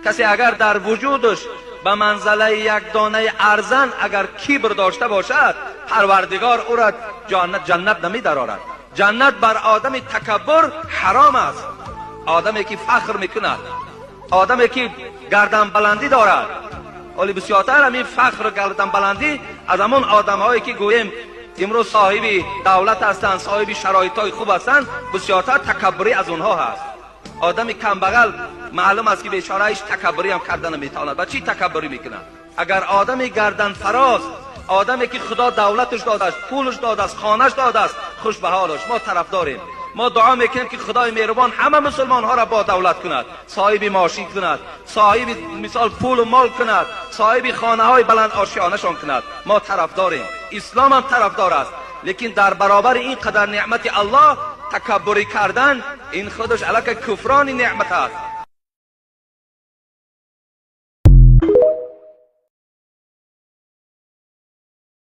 کسی اگر در وجودش به منزله یک دانه ارزن اگر کبر داشته باشد، پروردگار او را جنت نمی درآورد. جنت بر آدم تکبر حرام است. آدمی که فخر میکند، آدمی که گردن بلندی دارد، ولی بسیارتر همین فخر و گردن بلندی از همون آدم هایی که گوییم امروز صاحب دولت هستند، صاحب شرایط های خوب هستند، بسیارتر تکبری از اونها هست. آدمی کمبغل معلوم است که بیچارهش تکبری هم کردن نمیتواند. با چی تکبری میکنه؟ اگر آدمی گردن فراز، آدمی که خدا دولتش داده است، پولش داده است، خانهش داده است، خوش به حالش، ما طرفداریم. ما دعا میکنیم که خدای مهربان همه مسلمان ها را با دولت کند، صاحب ماشین کند، صاحب مثال پول و مال کند، صاحب خانه های بلند آشیانه شان کند. ما طرفداریم، اسلام هم طرفدار است. لیکن در برابر این قدر نعمت الله تکبری کردن، این خودش علاقه کفران نعمت است.